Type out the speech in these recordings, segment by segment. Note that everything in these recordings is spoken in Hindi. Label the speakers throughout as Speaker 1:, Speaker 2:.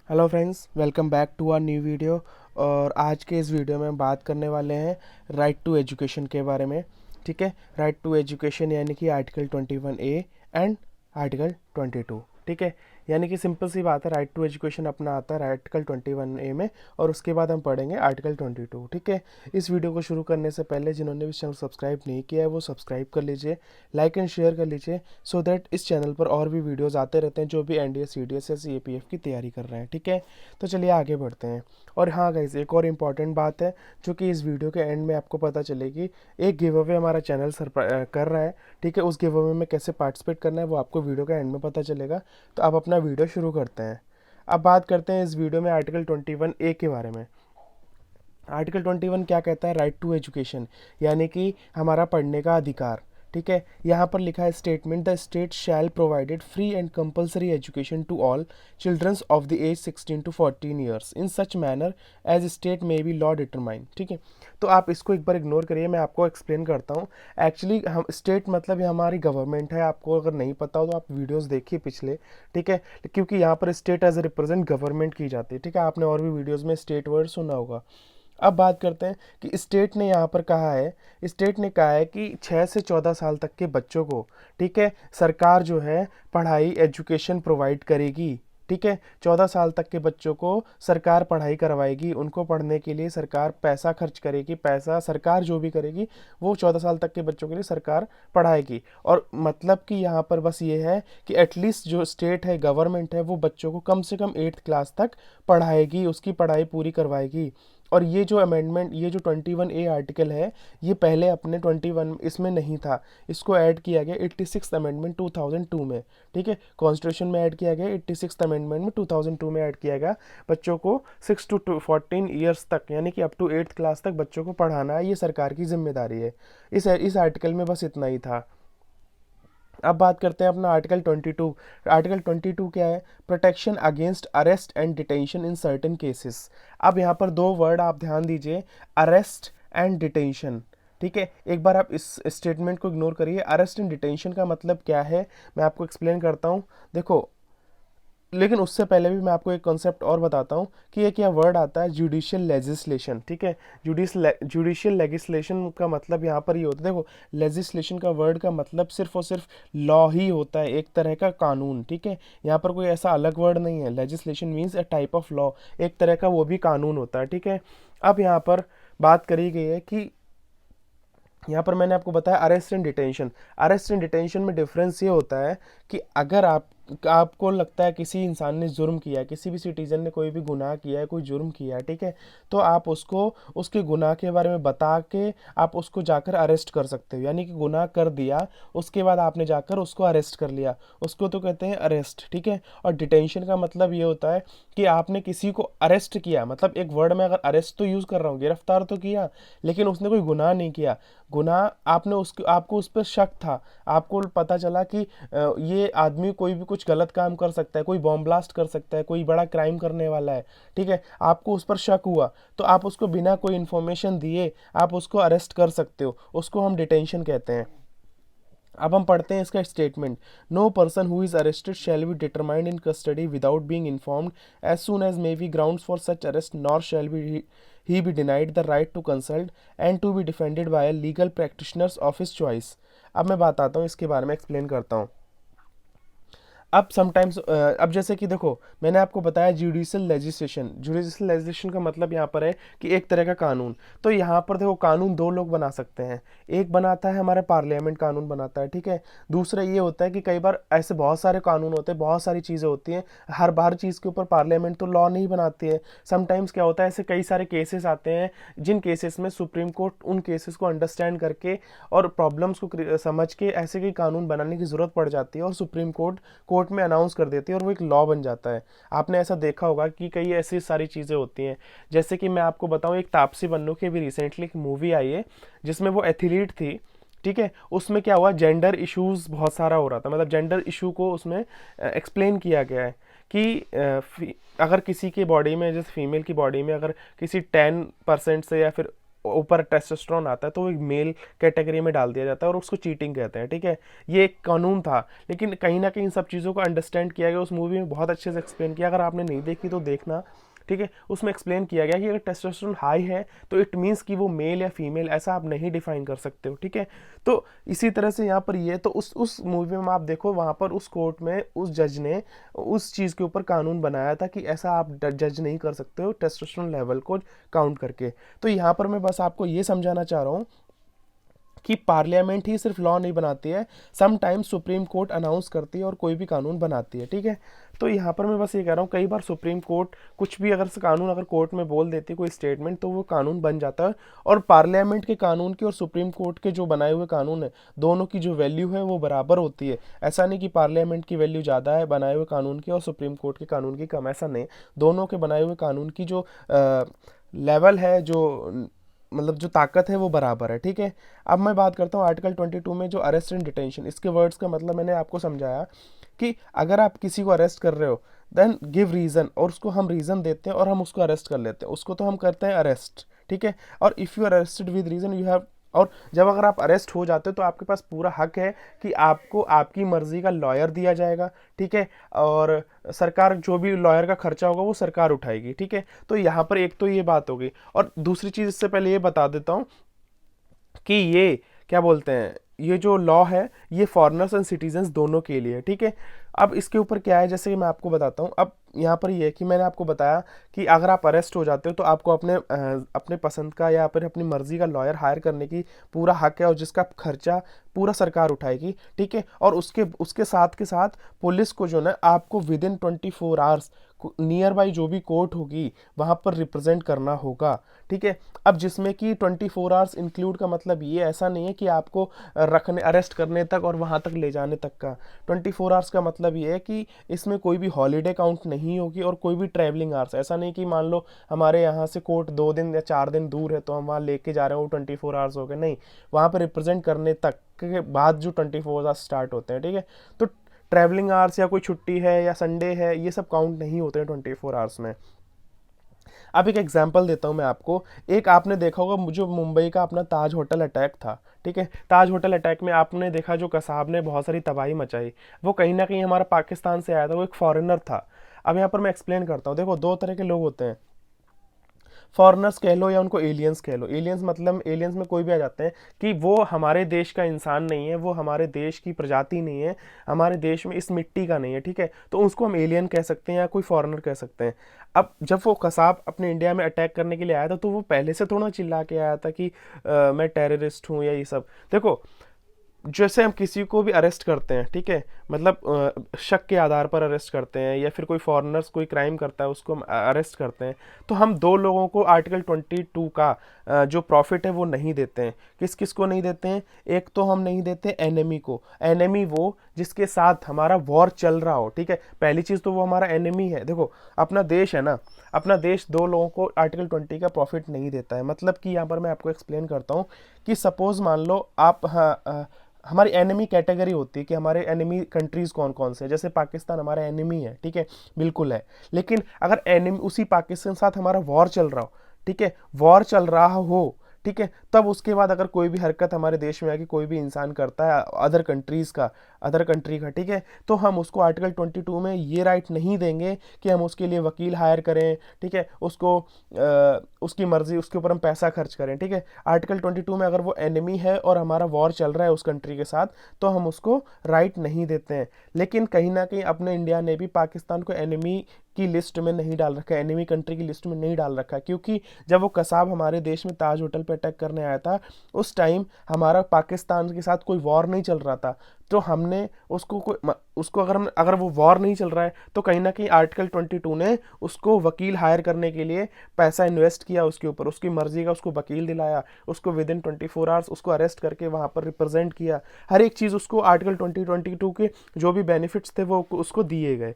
Speaker 1: Hello friends, welcome back to our new video. और आज के इस वीडियो में हम बात करने वाले हैं राइट टू एजुकेशन के बारे में। ठीक है, राइट टू एजुकेशन यानी कि आर्टिकल 21A एंड आर्टिकल 22। ठीक है, यानी कि सिंपल सी बात है, राइट टू एजुकेशन अपना आता है आर्टिकल 21A में और उसके बाद हम पढ़ेंगे आर्टिकल 22। ठीक है, इस वीडियो को शुरू करने से पहले जिन्होंने भी चैनल सब्सक्राइब नहीं किया है वो सब्सक्राइब कर लीजिए, लाइक एंड शेयर कर लीजिए, सो दैट इस चैनल पर और भी वीडियोज़ आते रहते हैं जो भी NDA CDS या CAPF की तैयारी कर रहे हैं। ठीक है, तो चलिए आगे बढ़ते हैं। और हाँ गाइस, एक और इम्पॉर्टेंट बात है जो कि इस वीडियो के एंड में आपको पता चलेगी। एक गिव अवे हमारा चैनल कर रहा है। ठीक है, उस गिव अवे में कैसे पार्टिसिपेट करना है वो आपको वीडियो के एंड में पता चलेगा। तो आप अपना वीडियो शुरू करते हैं। अब बात करते हैं इस वीडियो में आर्टिकल 21A के बारे में। आर्टिकल 21 क्या कहता है? राइट टू एजुकेशन यानी कि हमारा पढ़ने का अधिकार। ठीक है, यहाँ पर लिखा है statement, the state shall provided free and compulsory education to all childrens of the age 16 to 14 years in such manner as state may be law determine. ठीक है, तो आप इसको एक बार इग्नोर करिए, मैं आपको एक्सप्लेन करता हूँ। एक्चुअली हम स्टेट मतलब ये हमारी गवर्नमेंट है। आपको अगर नहीं पता हो तो आप वीडियोस देखिए पिछले। ठीक है, क्योंकि यहाँ पर state as a represent government की जाती है। ठीक है, आपने और भी वीडियोज़ में स्टेट वर्ड सुना होगा। अब बात करते हैं कि स्टेट ने यहाँ पर कहा है, स्टेट ने कहा है कि 6 से 14 साल तक के बच्चों को, ठीक है, सरकार जो है पढ़ाई एजुकेशन प्रोवाइड करेगी। ठीक है, 14 साल तक के बच्चों को सरकार पढ़ाई करवाएगी, उनको पढ़ने के लिए सरकार पैसा खर्च करेगी। पैसा सरकार जो भी करेगी वो 14 साल तक के बच्चों के लिए सरकार पढ़ाएगी। और मतलब कि यहाँ पर बस ये है कि एटलीस्ट जो स्टेट है, गवर्नमेंट है, वो बच्चों को कम से कम 8th क्लास तक पढ़ाएगी, उसकी पढ़ाई पूरी करवाएगी। और ये जो अमेंडमेंट, ये जो 21A आर्टिकल है, ये पहले अपने 21 इसमें नहीं था। इसको ऐड किया गया 86th अमेंडमेंट 2002 में। ठीक है, कॉन्स्टिट्यूशन में ऐड किया गया 86th अमेंडमेंट में 2002 में ऐड किया गया। बच्चों को 6 to 14 ईयर्स तक यानी कि अप टू 8th क्लास तक बच्चों को पढ़ाना है, ये सरकार की जिम्मेदारी है। इस आर्टिकल में बस इतना ही था। अब बात करते हैं अपना आर्टिकल 22। आर्टिकल 22 क्या है? Protection against arrest and detention in certain cases. अब यहाँ पर दो वर्ड आप ध्यान दीजिए, अरेस्ट एंड डिटेंशन। ठीक है, एक बार आप इस स्टेटमेंट को इग्नोर करिए। अरेस्ट एंड डिटेंशन का मतलब क्या है मैं आपको एक्सप्लेन करता हूँ। देखो, लेकिन उससे पहले भी मैं आपको एक कॉन्सेप्ट और बताता हूँ कि ये क्या वर्ड आता है, जुडिशियल लेजिस्लेशन। ठीक है, जुडिशियल लेजिस्लेशन का मतलब यहाँ पर ये होता है। देखो, लेजिस्लेशन का वर्ड का मतलब सिर्फ और सिर्फ लॉ ही होता है, एक तरह का कानून। ठीक है, यहाँ पर कोई ऐसा अलग वर्ड नहीं है। Legislation means a type of law, एक तरह का वो भी कानून होता है। ठीक है, अब यहाँ पर बात करी गई है कि यहाँ पर मैंने आपको बताया arrest and detention. Arrest and detention में डिफरेंस ये होता है कि अगर आपको लगता है किसी इंसान ने जुर्म किया है, किसी भी सिटीजन ने कोई भी गुनाह किया है, कोई जुर्म किया है, ठीक है, तो आप उसको उसके गुनाह के बारे में बता के आप उसको जाकर अरेस्ट कर सकते हो। यानी कि गुनाह कर दिया, उसके बाद आपने जाकर उसको अरेस्ट कर लिया, उसको तो कहते हैं अरेस्ट। ठीक है, और डिटेंशन का मतलब ये होता है कि आपने किसी को अरेस्ट किया, मतलब एक वर्ड में अगर अरेस्ट तो यूज़ कर रहा हूँ, गिरफ्तार तो किया, लेकिन उसने कोई गुनाह नहीं किया। गुनाह आपने उसको, आपको उस पर शक था, आपको पता चला कि ये आदमी कोई भी कुछ गलत काम कर सकता है, कोई बॉम्ब ब्लास्ट कर सकता है, कोई बड़ा क्राइम करने वाला है। ठीक है, आपको उस पर शक हुआ तो आप उसको बिना कोई इन्फॉर्मेशन दिए आप उसको अरेस्ट कर सकते हो, उसको हम डिटेंशन कहते हैं। अब हम पढ़ते हैं इसका statement. No person who is arrested shall be determined in custody without being informed as soon as may be grounds for such arrest, nor shall be he be denied the right to consult and to be defended by a legal practitioners of his choice। अब मैं बात आता हूँ इसके बारे में, एक्सप्लेन करता हूँ। अब समटाइम्स अब जैसे कि देखो, मैंने आपको बताया जुडिशियल लेजिस्लेशन। जुडिशियल लेजिस्लेशन का मतलब यहाँ पर है कि एक तरह का कानून। तो यहाँ पर देखो, कानून दो लोग बना सकते हैं। एक बनाता है हमारा पार्लियामेंट, कानून बनाता है। ठीक है, दूसरा ये होता है कि कई बार ऐसे बहुत सारे कानून होते हैं, बहुत सारी चीज़ें होती हैं, हर चीज़ के ऊपर पार्लियामेंट तो लॉ नहीं बनाती है। समटाइम्स क्या होता है, ऐसे कई सारे केसेस आते हैं जिन केसेस में सुप्रीम कोर्ट उन केसेस को अंडरस्टैंड करके और प्रॉब्लम्स को समझ के ऐसे कई कानून बनाने की ज़रूरत पड़ जाती है और सुप्रीम कोर्ट में अनाउंस कर देती है और वो एक लॉ बन जाता है। आपने ऐसा देखा होगा कि कई ऐसी सारी चीज़ें होती हैं। जैसे कि मैं आपको बताऊं, एक तापसी पन्नू की भी रिसेंटली एक मूवी आई है जिसमें वो एथलीट थी। ठीक है, उसमें क्या हुआ, जेंडर इश्यूज बहुत सारा हो रहा था, मतलब जेंडर इशू को उसमें एक्सप्लेन किया गया है कि अगर किसी की बॉडी में, जैसे फीमेल की बॉडी में अगर किसी 10% से या फिर ऊपर टेस्टोस्टेरोन आता है तो वो एक मेल कैटेगरी में डाल दिया जाता है और उसको चीटिंग कहते हैं, ठीक है। ये एक कानून था, लेकिन कहीं ना कहीं इन सब चीज़ों को अंडरस्टैंड किया गया उस मूवी में, बहुत अच्छे से एक्सप्लेन किया। अगर आपने नहीं देखी तो देखना, ठीक है। उसमें एक्सप्लेन किया गया कि अगर टेस्टोस्टेरोन हाई है तो इट मीन्स कि वो मेल या फीमेल, ऐसा आप नहीं डिफाइन कर सकते हो, ठीक है। तो इसी तरह से यहाँ पर ये तो उस मूवी में आप देखो, वहाँ पर उस कोर्ट में उस जज ने उस चीज़ के ऊपर कानून बनाया था कि ऐसा आप जज नहीं कर सकते हो टेस्टोस्टेरोन लेवल को काउंट करके। तो यहाँ पर मैं बस आपको ये समझाना चाह रहा हूँ कि पार्लियामेंट ही सिर्फ लॉ नहीं बनाती है, समटाइम्स सुप्रीम कोर्ट अनाउंस करती है और कोई भी कानून बनाती है, ठीक है। तो यहाँ पर मैं बस ये कह रहा हूँ, कई बार सुप्रीम कोर्ट कुछ भी अगर कानून अगर कोर्ट में बोल देती है कोई स्टेटमेंट तो वो कानून बन जाता है। और पार्लियामेंट के कानून की और सुप्रीम कोर्ट के जो बनाए हुए कानून है, दोनों की जो वैल्यू है वो बराबर होती है। ऐसा नहीं कि पार्लियामेंट की वैल्यू ज़्यादा है बनाए हुए कानून की और सुप्रीम कोर्ट के कानून की कम, ऐसा नहीं। दोनों के बनाए हुए कानून की जो लेवल है, जो मतलब जो ताकत है वो बराबर है, ठीक है। अब मैं बात करता हूँ आर्टिकल 22 में जो अरेस्ट एंड डिटेंशन, इसके वर्ड्स का मतलब मैंने आपको समझाया कि अगर आप किसी को अरेस्ट कर रहे हो देन गिव रीज़न, और उसको हम रीज़न देते हैं और हम उसको अरेस्ट कर लेते हैं, उसको तो हम करते हैं अरेस्ट, ठीक है। और if you are arrested with reason you have, और जब अगर आप अरेस्ट हो जाते हो तो आपके पास पूरा हक है कि आपको आपकी मर्जी का लॉयर दिया जाएगा, ठीक है। और सरकार जो भी लॉयर का खर्चा होगा वो सरकार उठाएगी, ठीक है। तो यहाँ पर एक तो ये बात होगी, और दूसरी चीज़ इससे पहले ये बता देता हूँ कि ये क्या बोलते हैं, ये जो लॉ है ये फॉरेनर्स एंड सिटीजन्स दोनों के लिए, ठीक है। अब इसके ऊपर क्या है, जैसे कि मैं आपको बताता हूँ। अब यहाँ पर ये है कि मैंने आपको बताया कि अगर आप अरेस्ट हो जाते हो तो आपको अपने पसंद का या फिर अपनी मर्जी का लॉयर हायर करने की पूरा हक है, और जिसका खर्चा पूरा सरकार उठाएगी, ठीक है। और उसके उसके साथ के साथ पुलिस को जो ना आपको with in 24 hours near by जो भी कोर्ट होगी वहाँ पर रिप्रेजेंट करना होगा, ठीक है। अब जिसमें कि 24 आवर्स इंक्लूड का मतलब ये ऐसा नहीं है कि आपको रखने अरेस्ट करने तक और वहाँ तक ले जाने तक का। 24 आवर्स का मतलब ये है कि इसमें कोई भी हॉलीडे काउंट नहीं होगी और कोई भी ट्रैवलिंग आवर्स, ऐसा नहीं कि मान लो हमारे यहाँ से कोर्ट 2 दिन या 4 दिन दूर है तो हम वहाँ लेके जा रहे हो 24 आवर्स हो गए, नहीं। वहाँ पर रिप्रेजेंट करने तक के बाद जो 24 आवर्स स्टार्ट होते हैं, ठीक है। तो ट्रैवलिंग आवर्स या कोई छुट्टी है या संडे है ये सब काउंट नहीं होते हैं 24 आवर्स में। अब एक एग्जांपल देता हूँ मैं आपको। एक आपने देखा होगा जो मुंबई का अपना ताज होटल अटैक था, ठीक है। ताज होटल अटैक में आपने देखा जो कसाब ने बहुत सारी तबाही मचाई, वो कहीं ना कहीं हमारा पाकिस्तान से आया था, वो एक फॉरेनर था। अब यहाँ पर मैं एक्सप्लेन करता हूँ। देखो, दो तरह के लोग होते हैं, फॉरेनर्स कह लो या उनको एलियंस कह लो। एलियंस मतलब एलियंस में कोई भी आ जाते हैं कि वो हमारे देश का इंसान नहीं है, वो हमारे देश की प्रजाति नहीं है, हमारे देश में इस मिट्टी का नहीं है, ठीक है। तो उसको हम एलियन कह सकते हैं या कोई फॉरेनर कह सकते हैं। अब जब वो कसाब अपने इंडिया में अटैक करने के लिए आया था तो वो पहले से थोड़ा चिल्ला के आया था कि मैं टेररिस्ट हूँ या ये सब। देखो, जैसे हम किसी को भी अरेस्ट करते हैं, ठीक है, मतलब शक के आधार पर अरेस्ट करते हैं, या फिर कोई फॉरेनर्स कोई क्राइम करता है उसको हम अरेस्ट करते हैं, तो हम दो लोगों को आर्टिकल 22 का जो प्रॉफिट है वो नहीं देते हैं। किस किस को नहीं देते हैं? एक तो हम नहीं देते एनिमी को। एनिमी वो जिसके साथ हमारा वॉर चल रहा हो, ठीक है। पहली चीज़ तो वो हमारा एनिमी है। देखो, अपना देश है ना, अपना देश दो लोगों को आर्टिकल 20 का प्रॉफिट नहीं देता है। मतलब कि यहाँ पर मैं आपको एक्सप्लेन करता हूँ कि सपोज मान लो आप, हाँ, हमारी एनिमी कैटेगरी होती है कि हमारे एनिमी कंट्रीज कौन कौन से हैं। जैसे पाकिस्तान हमारा एनिमी है, ठीक है, बिल्कुल है। लेकिन अगर एनिमी उसी पाकिस्तान के साथ हमारा वॉर चल रहा हो, ठीक है, वॉर चल रहा हो, ठीक है, तब उसके बाद अगर कोई भी हरकत हमारे देश में आके कोई भी इंसान करता है अदर कंट्री का, ठीक है, तो हम उसको आर्टिकल 22 में ये राइट नहीं देंगे कि हम उसके लिए वकील हायर करें, ठीक है, उसको उसकी मर्जी, उसके ऊपर हम पैसा खर्च करें, ठीक है। आर्टिकल 22 में अगर वो एनिमी है और हमारा वॉर चल रहा है उस कंट्री के साथ, तो हम उसको राइट नहीं देते हैं। लेकिन कहीं ना कहीं अपने इंडिया ने भी पाकिस्तान को एनिमी की लिस्ट में नहीं डाल रखा है, एनिमी कंट्री की लिस्ट में नहीं डाल रखा है, क्योंकि जब वो कसाब हमारे देश में ताज होटल पे अटैक करने आया था उस टाइम हमारा पाकिस्तान के साथ कोई वॉर नहीं चल रहा था। तो हमने उसको अगर वो वॉर नहीं चल रहा है तो कहीं ना कहीं आर्टिकल 22 ने उसको वकील हायर करने के लिए पैसा इन्वेस्ट किया उसके ऊपर, उसकी मर्जी का उसको वकील दिलाया, उसको विद इन 24 आवर्स उसको अरेस्ट करके वहाँ पर रिप्रेजेंट किया, हर एक चीज़ उसको आर्टिकल 22 के जो भी बेनिफिट्स थे वो उसको दिए गए,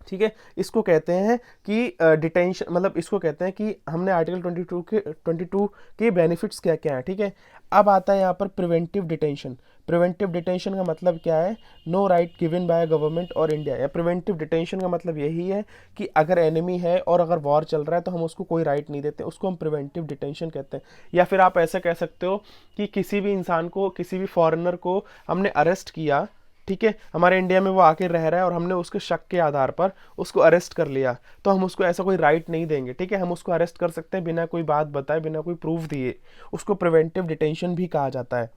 Speaker 1: ठीक है। इसको कहते हैं कि डिटेंशन, मतलब इसको कहते हैं कि हमने आर्टिकल 22 के बेनिफिट्स क्या क्या हैं, ठीक है। अब आता है यहाँ पर प्रिवेंटिव डिटेंशन। प्रिवेंटिव डिटेंशन का मतलब क्या है? No right given by government और इंडिया। या प्रिवेंटिव डिटेंशन का मतलब यही है कि अगर एनिमी है और अगर वॉर चल रहा है तो हम उसको कोई राइट नहीं देते, उसको हम प्रिवेंटिव डिटेंशन कहते हैं। या फिर आप ऐसा कह सकते हो कि किसी भी इंसान को, किसी भी फॉरेनर को हमने अरेस्ट किया, ठीक है, हमारे इंडिया में वो आके रह रहा है और हमने उसके शक के आधार पर उसको अरेस्ट कर लिया, तो हम उसको ऐसा कोई राइट नहीं देंगे, ठीक है। हम उसको अरेस्ट कर सकते हैं बिना कोई बात बताए, बिना कोई प्रूफ दिए, उसको प्रिवेंटिव डिटेंशन भी कहा जाता है।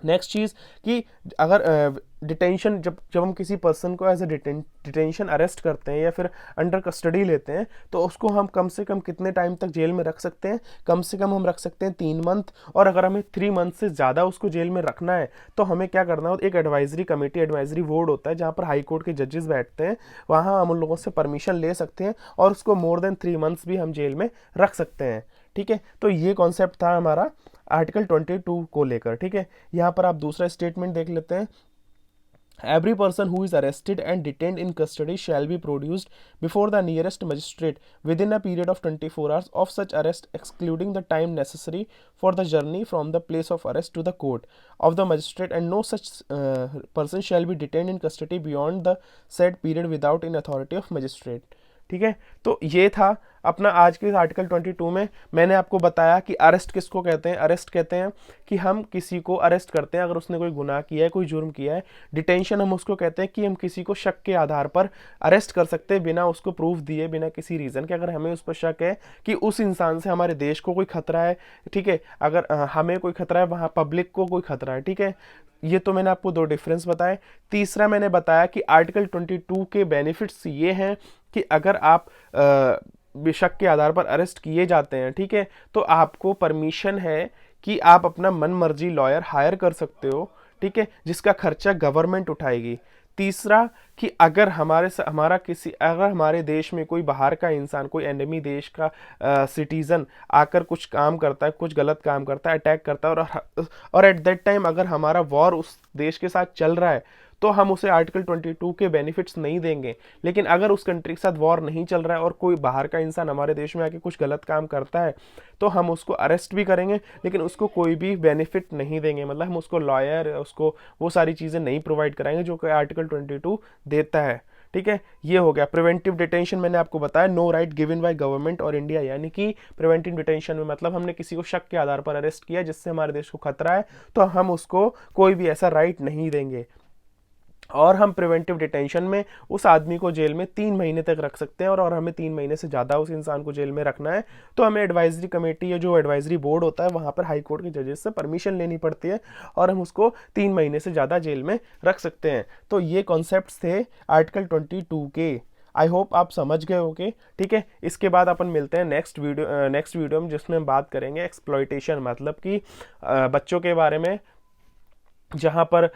Speaker 1: नेक्स्ट चीज़ कि अगर डिटेंशन, जब जब हम किसी पर्सन को एज ए डिटेंशन अरेस्ट करते हैं या फिर अंडर कस्टडी लेते हैं, तो उसको हम कम से कम कितने टाइम तक जेल में रख सकते हैं? कम से कम हम रख सकते हैं 3 मंथ। और अगर हमें 3 मंथ से ज़्यादा उसको जेल में रखना है तो हमें क्या करना होता है? एक एडवाइजरी कमेटी, एडवाइजरी बोर्ड होता है जहाँ पर हाई कोर्ट के जजेस बैठते हैं, वहाँ हम उन लोगों से परमिशन ले सकते हैं और उसको मोर देन 3 मंथ्स भी हम जेल में रख सकते हैं, ठीक है। तो ये कॉन्सेप्ट था हमारा आर्टिकल 22 को लेकर, ठीक है। यहाँ पर आप दूसरा स्टेटमेंट देख लेते हैं। Every person who is arrested and detained in custody shall be produced before the nearest magistrate within a period of 24 hours of such arrest, excluding the time necessary for the journey from the place of arrest to the court of the magistrate, and no such person shall be detained in custody beyond the said period without in authority of magistrate। ठीक है, तो ये था अपना आज के आर्टिकल 22 में मैंने आपको बताया कि अरेस्ट किसको कहते हैं। अरेस्ट कहते हैं कि हम किसी को अरेस्ट करते हैं अगर उसने कोई गुनाह किया है, कोई जुर्म किया है। डिटेंशन हम उसको कहते हैं कि हम किसी को शक के आधार पर अरेस्ट कर सकते हैं बिना उसको प्रूफ दिए, बिना किसी रीज़न के। अगर हमें उस पर शक है कि उस इंसान से हमारे देश को कोई खतरा है, ठीक है, अगर हमें कोई खतरा है, वहाँ पब्लिक को कोई खतरा है, ठीक है। ये तो मैंने आपको 2 डिफरेंस बताए। तीसरा मैंने बताया कि आर्टिकल 22 के बेनिफिट्स ये हैं कि अगर आप शक के आधार पर अरेस्ट किए जाते हैं, ठीक है, तो आपको परमिशन है कि आप अपना मन मर्जी लॉयर हायर कर सकते हो, ठीक है, जिसका खर्चा गवर्नमेंट उठाएगी। तीसरा कि अगर अगर हमारे देश में कोई बाहर का इंसान, कोई एनिमी देश का सिटीजन आकर कुछ काम करता है, कुछ गलत काम करता है, अटैक करता है, और एट दैट टाइम अगर हमारा वॉर उस देश के साथ चल रहा है, तो हम उसे आर्टिकल 22 के बेनिफिट्स नहीं देंगे। लेकिन अगर उस कंट्री के साथ वॉर नहीं चल रहा है और कोई बाहर का इंसान हमारे देश में आके कुछ गलत काम करता है, तो हम उसको अरेस्ट भी करेंगे लेकिन उसको कोई भी बेनिफिट नहीं देंगे। मतलब हम उसको लॉयर, उसको वो सारी चीज़ें नहीं प्रोवाइड कराएंगे जो कि आर्टिकल 22 देता है, ठीक है। ये हो गया प्रिवेंटिव डिटेंशन। मैंने आपको बताया no right given by government और इंडिया, यानी कि प्रिवेंटिव डिटेंशन में मतलब हमने किसी को शक के आधार पर अरेस्ट किया जिससे हमारे देश को खतरा है, तो हम उसको कोई भी ऐसा राइट नहीं देंगे। और हम प्रिवेंटिव डिटेंशन में उस आदमी को जेल में 3 महीने तक रख सकते हैं, और हमें 3 महीने से ज़्यादा उस इंसान को जेल में रखना है तो हमें एडवाइजरी कमेटी या जो एडवाइजरी बोर्ड होता है वहाँ पर हाई कोर्ट के जजेस से परमिशन लेनी पड़ती है और हम उसको 3 महीने से ज़्यादा जेल में रख सकते हैं। तो ये कॉन्सेप्ट्स थे आर्टिकल 22 के। आई होप आप समझ गए होगे, ठीक है। इसके बाद अपन मिलते हैं नेक्स्ट वीडियो में, जिसमें हम बात करेंगे एक्सप्लॉयटेशन, मतलब कि बच्चों के बारे में, जहाँ पर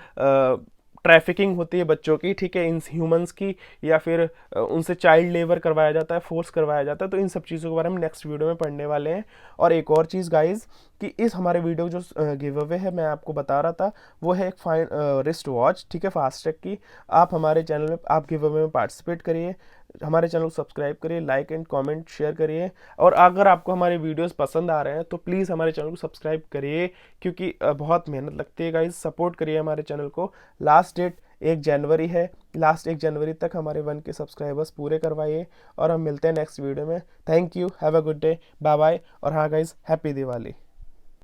Speaker 1: ट्रैफिकिंग होती है बच्चों की, ठीक है, इन ह्यूमंस की, या फिर उनसे चाइल्ड लेबर करवाया जाता है, फोर्स करवाया जाता है। तो इन सब चीज़ों के बारे में नेक्स्ट वीडियो में पढ़ने वाले हैं। और एक और चीज़ गाइज कि इस हमारे वीडियो जो गिव अवे है मैं आपको बता रहा था, वो है एक फाइन रिस्ट वॉच, ठीक है, फास्टैग की। आप हमारे चैनल में आप गिव अवे में पार्टिसिपेट करिए, हमारे चैनल को सब्सक्राइब करिए, लाइक एंड कमेंट शेयर करिए। और अगर आपको हमारे वीडियोस पसंद आ रहे हैं तो प्लीज़ हमारे चैनल को सब्सक्राइब करिए, क्योंकि बहुत मेहनत लगती है गाइज। सपोर्ट करिए हमारे चैनल को। लास्ट डेट 1 जनवरी है, लास्ट 1 जनवरी तक हमारे 1 के सब्सक्राइबर्स पूरे करवाइए। और हम मिलते हैं नेक्स्ट वीडियो में। Thank you, have a good day, bye bye. और हाँ गाइज, हैप्पी दिवाली।